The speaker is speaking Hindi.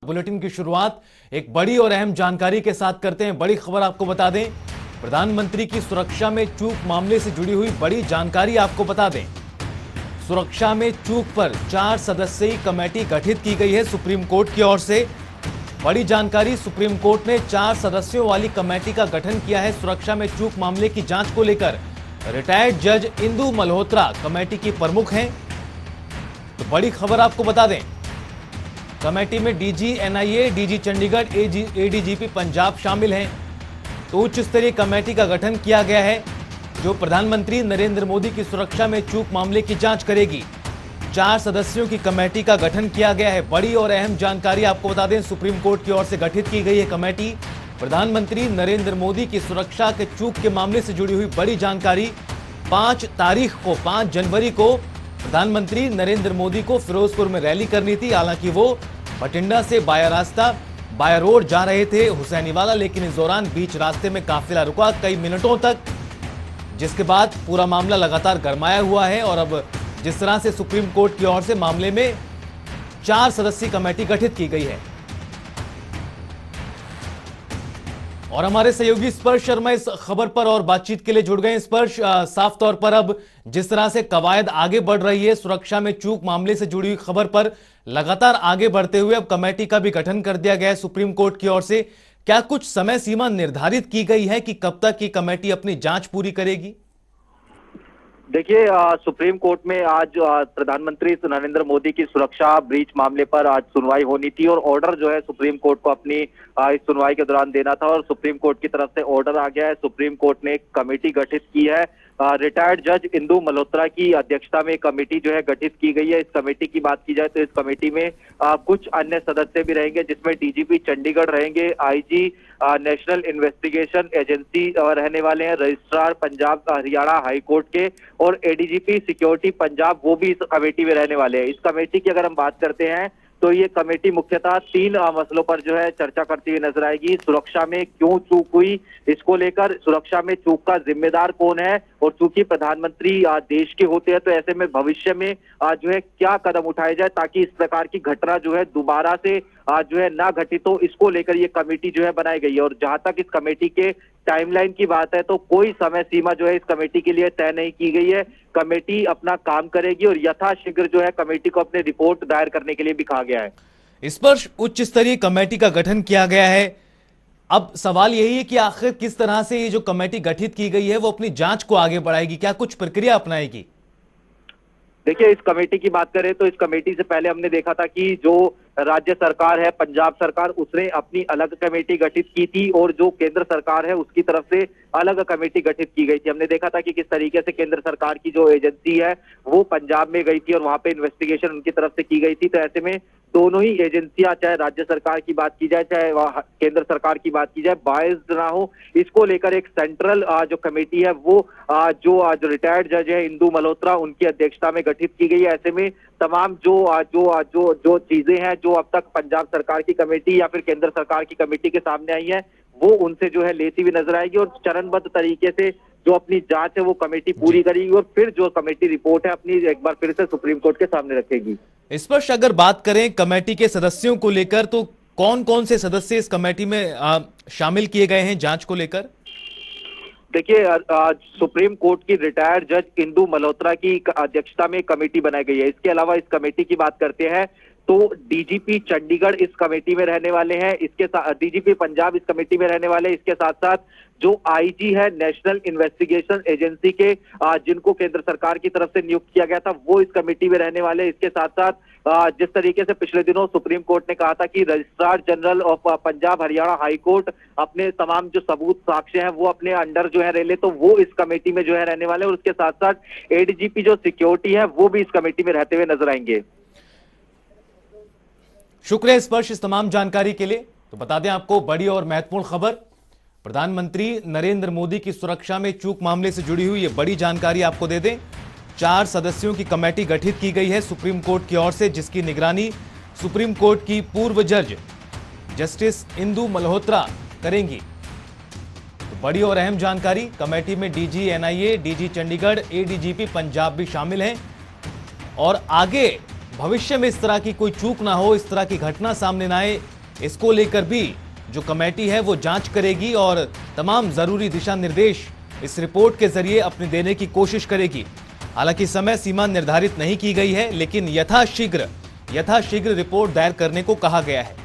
बुलेटिन की शुरुआत एक बड़ी और अहम जानकारी के साथ करते हैं। बड़ी खबर आपको बता दें, प्रधानमंत्री की सुरक्षा में चूक मामले से जुड़ी हुई बड़ी जानकारी आपको बता दें। सुरक्षा में चूक पर 4 सदस्यीय कमेटी गठित की गई है सुप्रीम कोर्ट की ओर से। बड़ी जानकारी, सुप्रीम कोर्ट ने 4 सदस्यों वाली कमेटी का गठन किया है सुरक्षा में चूक मामले की जांच को लेकर। रिटायर्ड जज इंदु मल्होत्रा कमेटी की प्रमुख हैं। तो बड़ी खबर आपको बता दें, कमेटी में DG NIA, DG Chandigarh, ADGP Punjab शामिल हैं। तो उच्च स्तरीय कमेटी का गठन किया गया है जो प्रधानमंत्री नरेंद्र मोदी की सुरक्षा में चूक मामले की जांच करेगी। 4 सदस्यों की कमेटी का गठन किया गया है। बड़ी और अहम जानकारी आपको बता दें, सुप्रीम कोर्ट की ओर से गठित की गई है कमेटी। प्रधानमंत्री नरेंद्र मोदी की सुरक्षा के चूक के मामले से जुड़ी हुई बड़ी जानकारी। 5 जनवरी को प्रधानमंत्री नरेंद्र मोदी को फिरोजपुर में रैली करनी थी। हालांकि वो बठिंडा से बाया रोड जा रहे थे हुसैनीवाला, लेकिन इस दौरान बीच रास्ते में काफिला रुका कई मिनटों तक, जिसके बाद पूरा मामला लगातार गरमाया हुआ है। और अब जिस तरह से सुप्रीम कोर्ट की ओर से मामले में 4 सदस्यीय कमेटी गठित की गई है और हमारे सहयोगी स्पर्श शर्मा इस खबर पर और बातचीत के लिए जुड़ गए। स्पर्श, साफ तौर पर अब जिस तरह से कवायद आगे बढ़ रही है सुरक्षा में चूक मामले से जुड़ी हुई खबर पर लगातार आगे बढ़ते हुए अब कमेटी का भी गठन कर दिया गया है सुप्रीम कोर्ट की ओर से। क्या कुछ समय सीमा निर्धारित की गई है कि कब तक ये कमेटी अपनी जांच पूरी करेगी? देखिए, सुप्रीम कोर्ट में आज प्रधानमंत्री नरेंद्र मोदी की सुरक्षा ब्रीच मामले पर आज सुनवाई होनी थी और ऑर्डर जो है सुप्रीम कोर्ट को अपनी इस सुनवाई के दौरान देना था और सुप्रीम कोर्ट की तरफ से ऑर्डर आ गया है। सुप्रीम कोर्ट ने एक कमेटी गठित की है। रिटायर्ड जज इंदु मल्होत्रा की अध्यक्षता में कमेटी जो है गठित की गई है। इस कमेटी की बात की जाए तो इस कमेटी में कुछ अन्य सदस्य भी रहेंगे, जिसमें डीजीपी चंडीगढ़ रहेंगे, आईजी नेशनल इन्वेस्टिगेशन एजेंसी रहने वाले हैं, registrar Punjab Haryana high court के और एडीजीपी सिक्योरिटी पंजाब वो भी इस कमेटी में रहने वाले हैं। इस कमेटी की अगर हम बात करते हैं तो ये कमेटी मुख्यतः 3 मसलों पर जो है चर्चा करती हुई नजर आएगी। सुरक्षा में क्यों चूक हुई, इसको लेकर सुरक्षा में चूक का जिम्मेदार कौन है, और चूंकि प्रधानमंत्री देश के होते हैं तो ऐसे में भविष्य में जो है क्या कदम उठाए जाए ताकि इस प्रकार की घटना जो है दोबारा से जो है ना घटित हो, इसको लेकर ये कमेटी जो है बनाई गई है। और जहां तक इस कमेटी के टाइमलाइन की बात है तो कोई समय सीमा जो है इस कमेटी के लिए तय नहीं की गई है। कमेटी अपना काम करेगी और यथाशीघ्र जो है कमेटी को अपनी रिपोर्ट दायर करने के लिए भी कहा गया है। इस पर उच्च स्तरीय कमेटी का गठन किया गया है। अब सवाल यही है कि आखिर किस तरह से ये जो कमेटी गठित की गई है वो अपनी जांच को आगे बढ़ाएगी, क्या कुछ प्रक्रिया अपनाएगी? देखिए, इस कमेटी की बात करें तो इस कमेटी से पहले हमने देखा था कि जो राज्य सरकार है पंजाब सरकार, उसने अपनी अलग कमेटी गठित की थी और जो केंद्र सरकार है उसकी तरफ से अलग कमेटी गठित की गई थी। हमने देखा था कि किस तरीके से केंद्र सरकार की जो एजेंसी है वो पंजाब में गई थी और वहां पे इन्वेस्टिगेशन उनकी तरफ से की गई थी। तो ऐसे में दोनों ही एजेंसियां, चाहे राज्य सरकार की बात की जाए चाहे केंद्र सरकार की बात की जाए, बायस्ड ना हो, इसको लेकर एक सेंट्रल जो कमेटी है वो जो रिटायर्ड जज है इंदु मल्होत्रा उनकी अध्यक्षता में गठित की गई है। ऐसे में तमाम जो चीजें हैं जो अब तक पंजाब सरकार की कमेटी या फिर केंद्र सरकार की कमेटी के सामने आई है वो उनसे जो है लेती हुई नजर आएगी और चरणबद्ध तरीके से जो अपनी जांच है वो कमेटी पूरी करेगी और फिर जो कमेटी रिपोर्ट है अपनी एक बार फिर से सुप्रीम कोर्ट के सामने रखेगी। इस पर अगर बात करें कमेटी के सदस्यों को लेकर तो कौन कौन से सदस्य इस कमेटी में शामिल किए गए हैं जांच को लेकर? देखिए, सुप्रीम कोर्ट की रिटायर्ड जज इंदु मल्होत्रा की अध्यक्षता में कमेटी बनाई गई है। इसके अलावा इस कमेटी की बात करते हैं तो डीजीपी चंडीगढ़ इस कमेटी में रहने वाले हैं, इसके साथ डीजीपी पंजाब इस कमेटी में रहने वाले हैं। इसके साथ साथ जो आईजी है नेशनल इन्वेस्टिगेशन एजेंसी के जिनको केंद्र सरकार की तरफ से नियुक्त किया गया था वो इस कमेटी में रहने वाले हैं। इसके साथ साथ जिस तरीके से पिछले दिनों सुप्रीम कोर्ट ने कहा था कि registrar general of Punjab Haryana high court अपने तमाम जो सबूत साक्ष्य हैं वो अपने अंडर जो है रह ले, तो वो इस कमेटी में जो है रहने वाले और उसके साथ साथ एडीजीपी जो सिक्योरिटी है वो भी इस कमेटी में रहते हुए नजर आएंगे। शुक्रिया स्पर्श इस तमाम जानकारी के लिए। तो बता दें आपको बड़ी और महत्वपूर्ण खबर, प्रधानमंत्री नरेंद्र मोदी की सुरक्षा में चूक मामले से जुड़ी हुई ये बड़ी जानकारी आपको दे दें। 4 सदस्यों की कमेटी गठित की गई है सुप्रीम कोर्ट की ओर से, जिसकी निगरानी सुप्रीम कोर्ट की पूर्व जज जस्टिस इंदु मल्होत्रा करेंगी। तो बड़ी और अहम जानकारी, कमेटी में DG NIA, DG Chandigarh, ADGP Punjab भी शामिल हैं और आगे भविष्य में इस तरह की कोई चूक ना हो, इस तरह की घटना सामने ना आए, इसको लेकर भी जो कमेटी है वो जांच करेगी और तमाम जरूरी दिशा निर्देश इस रिपोर्ट के जरिए अपने देने की कोशिश करेगी। हालांकि समय सीमा निर्धारित नहीं की गई है, लेकिन यथाशीघ्र रिपोर्ट दायर करने को कहा गया है।